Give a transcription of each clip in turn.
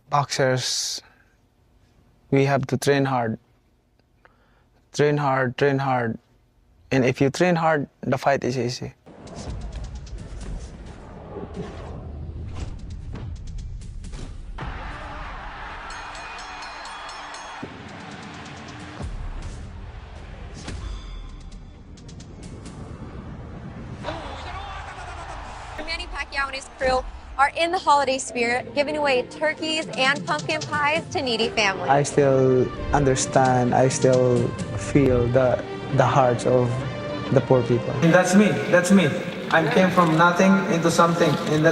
Boxers, we have to train hard, train hard, train hard. And if you train hard, the fight is easy. Manny Pacquiao and his crew are in the holiday spirit, giving away turkeys and pumpkin pies to needy families. I still understand, I still feel the hearts of the poor people. And that's me, that's me. I came from nothing into something, and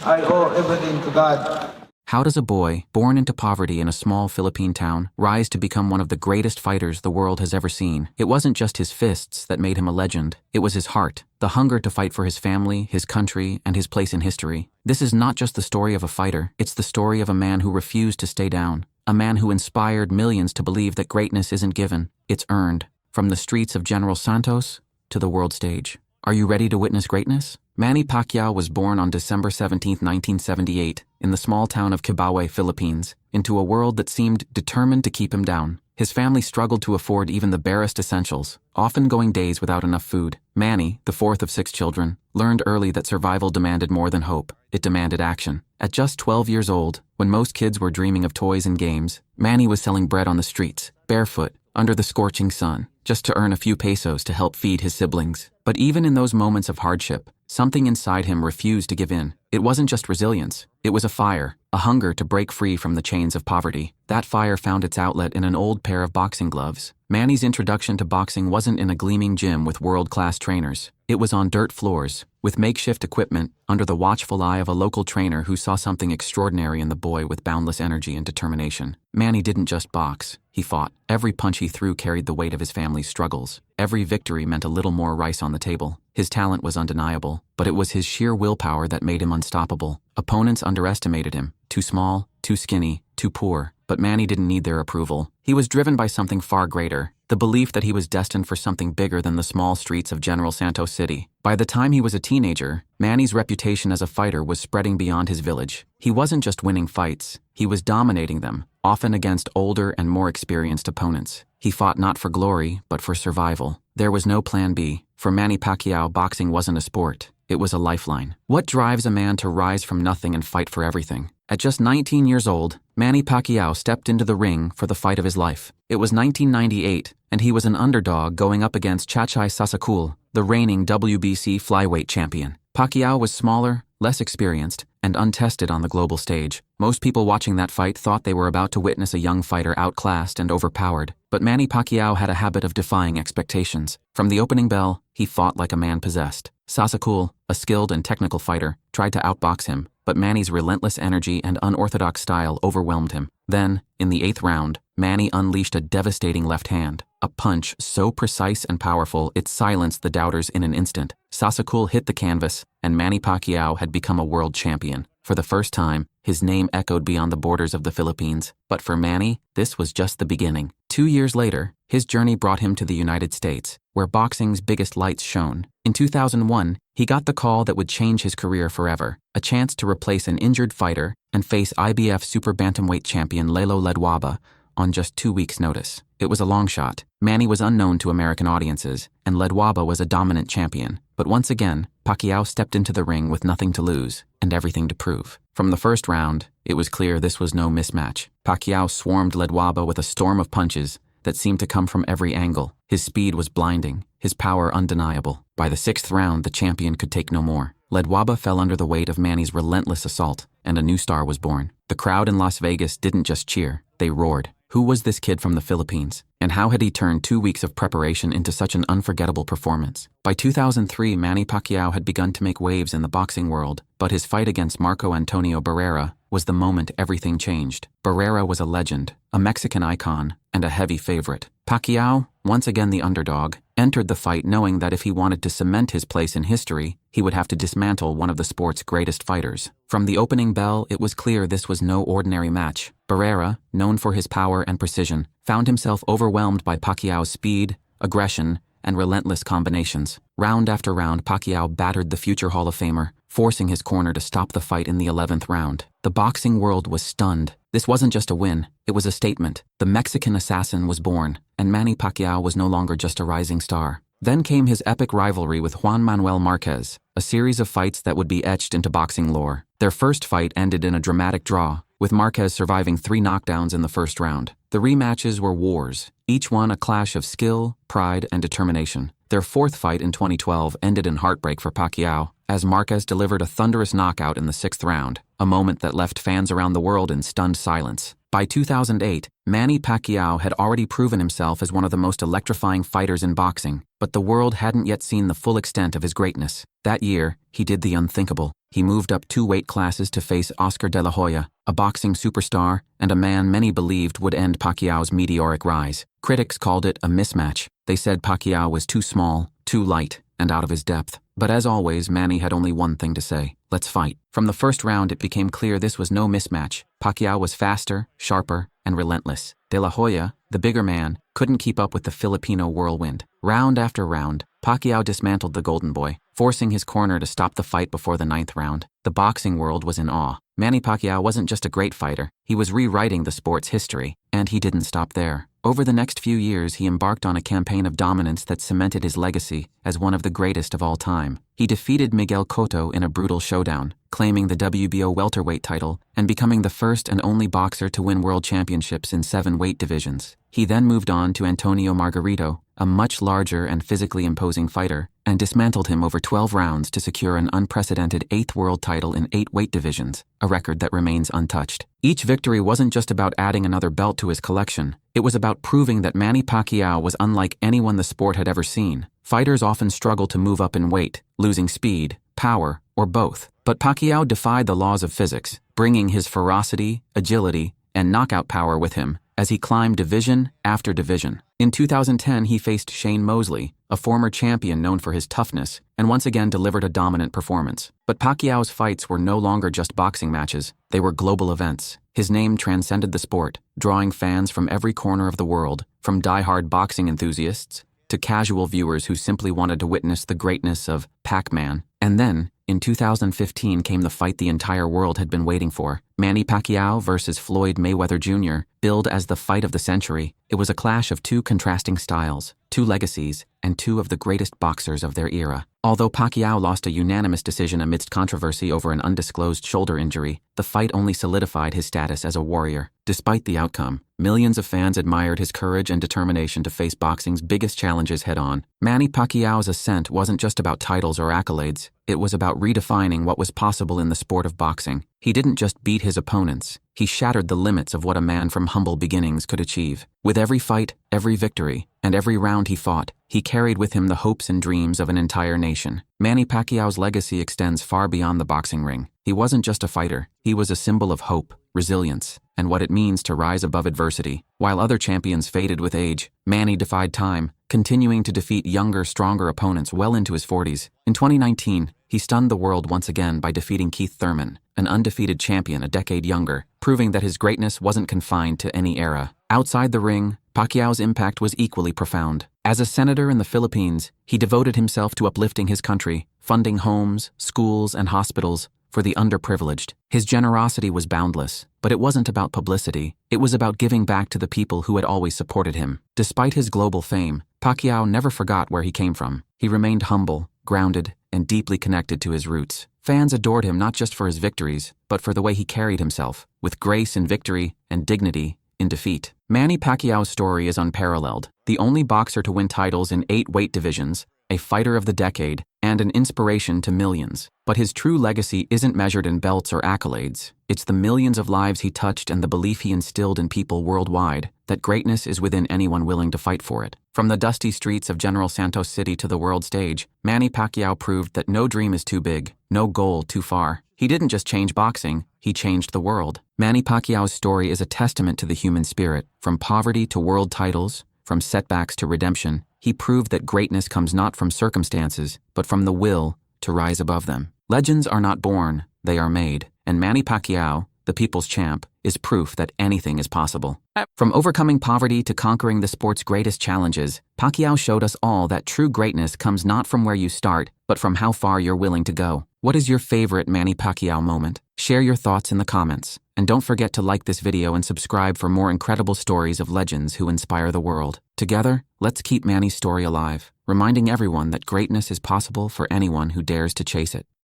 I owe everything to God. How does a boy, born into poverty in a small Philippine town, rise to become one of the greatest fighters the world has ever seen? It wasn't just his fists that made him a legend. It was his heart, the hunger to fight for his family, his country, and his place in history. This is not just the story of a fighter, it's the story of a man who refused to stay down. A man who inspired millions to believe that greatness isn't given, it's earned. From the streets of General Santos to the world stage. Are you ready to witness greatness? Manny Pacquiao was born on December 17, 1978, in the small town of Kibawe, Philippines, into a world that seemed determined to keep him down. His family struggled to afford even the barest essentials, often going days without enough food. Manny, the fourth of 6 children, learned early that survival demanded more than hope. It demanded action. At just 12 years old, when most kids were dreaming of toys and games, Manny was selling bread on the streets, barefoot, under the scorching sun, just to earn a few pesos to help feed his siblings. But even in those moments of hardship, something inside him refused to give in. It wasn't just resilience, it was a fire, a hunger to break free from the chains of poverty. That fire found its outlet in an old pair of boxing gloves. Manny's introduction to boxing wasn't in a gleaming gym with world-class trainers. It was on dirt floors, with makeshift equipment, under the watchful eye of a local trainer who saw something extraordinary in the boy with boundless energy and determination. Manny didn't just box, he fought. Every punch he threw carried the weight of his family's struggles. Every victory meant a little more rice on the table. His talent was undeniable, but it was his sheer willpower that made him unstoppable. Opponents underestimated him. Too small, too skinny, too poor. But Manny didn't need their approval. He was driven by something far greater, the belief that he was destined for something bigger than the small streets of General Santos City. By the time he was a teenager, Manny's reputation as a fighter was spreading beyond his village. He wasn't just winning fights, he was dominating them, often against older and more experienced opponents. He fought not for glory, but for survival. There was no plan B. For Manny Pacquiao, boxing wasn't a sport. It was a lifeline. What drives a man to rise from nothing and fight for everything? At just 19 years old, Manny Pacquiao stepped into the ring for the fight of his life. It was 1998, and he was an underdog going up against Chachai Sasakul, the reigning WBC flyweight champion. Pacquiao was smaller, less experienced, and untested on the global stage. Most people watching that fight thought they were about to witness a young fighter outclassed and overpowered. But Manny Pacquiao had a habit of defying expectations. From the opening bell, he fought like a man possessed. Sasakul, a skilled and technical fighter, tried to outbox him, but Manny's relentless energy and unorthodox style overwhelmed him. Then, in the 8th round, Manny unleashed a devastating left hand, a punch so precise and powerful it silenced the doubters in an instant. Sasakul hit the canvas, and Manny Pacquiao had become a world champion. For the first time, his name echoed beyond the borders of the Philippines. But for Manny, this was just the beginning. 2 years later, his journey brought him to the United States, where boxing's biggest lights shone. In 2001, he got the call that would change his career forever, a chance to replace an injured fighter and face IBF super bantamweight champion Lelo Ledwaba on just 2 weeks' notice. It was a long shot. Manny was unknown to American audiences, and Ledwaba was a dominant champion. But once again, Pacquiao stepped into the ring with nothing to lose and everything to prove. From the first round, it was clear this was no mismatch. Pacquiao swarmed Ledwaba with a storm of punches that seemed to come from every angle. His speed was blinding, his power undeniable. By the 6th round, the champion could take no more. Ledwaba fell under the weight of Manny's relentless assault, and a new star was born. The crowd in Las Vegas didn't just cheer, they roared. Who was this kid from the Philippines? And how had he turned 2 weeks of preparation into such an unforgettable performance? By 2003, Manny Pacquiao had begun to make waves in the boxing world, but his fight against Marco Antonio Barrera was the moment everything changed. Barrera was a legend, a Mexican icon, and a heavy favorite. Pacquiao, once again the underdog, entered the fight knowing that if he wanted to cement his place in history, he would have to dismantle one of the sport's greatest fighters. From the opening bell, it was clear this was no ordinary match. Barrera, known for his power and precision, found himself overwhelmed by Pacquiao's speed, aggression, and relentless combinations. Round after round, Pacquiao battered the future Hall of Famer, forcing his corner to stop the fight in the 11th round. The boxing world was stunned. This wasn't just a win, it was a statement. The Mexican assassin was born, and Manny Pacquiao was no longer just a rising star. Then came his epic rivalry with Juan Manuel Marquez, a series of fights that would be etched into boxing lore. Their first fight ended in a dramatic draw, with Marquez surviving 3 knockdowns in the first round. The rematches were wars, each one a clash of skill, pride, and determination. Their fourth fight in 2012 ended in heartbreak for Pacquiao, as Marquez delivered a thunderous knockout in the 6th round, a moment that left fans around the world in stunned silence. By 2008, Manny Pacquiao had already proven himself as one of the most electrifying fighters in boxing, but the world hadn't yet seen the full extent of his greatness. That year, he did the unthinkable. He moved up 2 weight classes to face Oscar De La Hoya, a boxing superstar and a man many believed would end Pacquiao's meteoric rise. Critics called it a mismatch. They said Pacquiao was too small, too light, and out of his depth. But as always, Manny had only one thing to say: let's fight. From the first round, it became clear this was no mismatch. Pacquiao was faster, sharper, and relentless. De La Hoya, the bigger man, couldn't keep up with the Filipino whirlwind. Round after round, Pacquiao dismantled the Golden Boy, forcing his corner to stop the fight before the 9th round. The boxing world was in awe. Manny Pacquiao wasn't just a great fighter, he was rewriting the sport's history. And he didn't stop there. Over the next few years, he embarked on a campaign of dominance that cemented his legacy as one of the greatest of all time. He defeated Miguel Cotto in a brutal showdown, claiming the WBO welterweight title and becoming the first and only boxer to win world championships in 7 weight divisions. He then moved on to Antonio Margarito, a much larger and physically imposing fighter, and dismantled him over 12 rounds to secure an unprecedented 8th world title in 8 weight divisions, a record that remains untouched. Each victory wasn't just about adding another belt to his collection. It was about proving that Manny Pacquiao was unlike anyone the sport had ever seen. Fighters often struggle to move up in weight, losing speed, power, or both. But Pacquiao defied the laws of physics, bringing his ferocity, agility, and knockout power with him as he climbed division after division. In 2010, he faced Shane Mosley, a former champion known for his toughness, and once again delivered a dominant performance. But Pacquiao's fights were no longer just boxing matches, they were global events. His name transcended the sport, drawing fans from every corner of the world, from die-hard boxing enthusiasts to casual viewers who simply wanted to witness the greatness of PacMan. And then, in 2015 came the fight the entire world had been waiting for: Manny Pacquiao versus Floyd Mayweather Jr., billed as the fight of the century. It was a clash of 2 contrasting styles, 2 legacies, and 2 of the greatest boxers of their era. Although Pacquiao lost a unanimous decision amidst controversy over an undisclosed shoulder injury, the fight only solidified his status as a warrior. Despite the outcome, millions of fans admired his courage and determination to face boxing's biggest challenges head-on. Manny Pacquiao's ascent wasn't just about titles or accolades, it was about redefining what was possible in the sport of boxing. He didn't just beat his opponents, he shattered the limits of what a man from humble beginnings could achieve. With every fight, every victory, and every round he fought, he carried with him the hopes and dreams of an entire nation. Manny Pacquiao's legacy extends far beyond the boxing ring. He wasn't just a fighter, he was a symbol of hope, resilience, and what it means to rise above adversity. While other champions faded with age, Manny defied time, continuing to defeat younger, stronger opponents well into his 40s. In 2019, he stunned the world once again by defeating Keith Thurman, an undefeated champion a decade younger, proving that his greatness wasn't confined to any era. Outside the ring, Pacquiao's impact was equally profound. As a senator in the Philippines, he devoted himself to uplifting his country, funding homes, schools, and hospitals for the underprivileged. His generosity was boundless, but it wasn't about publicity. It was about giving back to the people who had always supported him. Despite his global fame, Pacquiao never forgot where he came from. He remained humble, grounded, and deeply connected to his roots. Fans adored him not just for his victories, but for the way he carried himself, with grace in victory and dignity in defeat. Manny Pacquiao's story is unparalleled. The only boxer to win titles in 8 weight divisions, a fighter of the decade, and an inspiration to millions. But his true legacy isn't measured in belts or accolades. It's the millions of lives he touched and the belief he instilled in people worldwide that greatness is within anyone willing to fight for it. From the dusty streets of General Santos City to the world stage, Manny Pacquiao proved that no dream is too big, no goal too far. He didn't just change boxing, he changed the world. Manny Pacquiao's story is a testament to the human spirit. From poverty to world titles, from setbacks to redemption, he proved that greatness comes not from circumstances, but from the will to rise above them. Legends are not born, they are made. And Manny Pacquiao, the people's champ, is proof that anything is possible. From overcoming poverty to conquering the sport's greatest challenges, Pacquiao showed us all that true greatness comes not from where you start, but from how far you're willing to go. What is your favorite Manny Pacquiao moment? Share your thoughts in the comments. And don't forget to like this video and subscribe for more incredible stories of legends who inspire the world. Together, let's keep Manny's story alive, reminding everyone that greatness is possible for anyone who dares to chase it.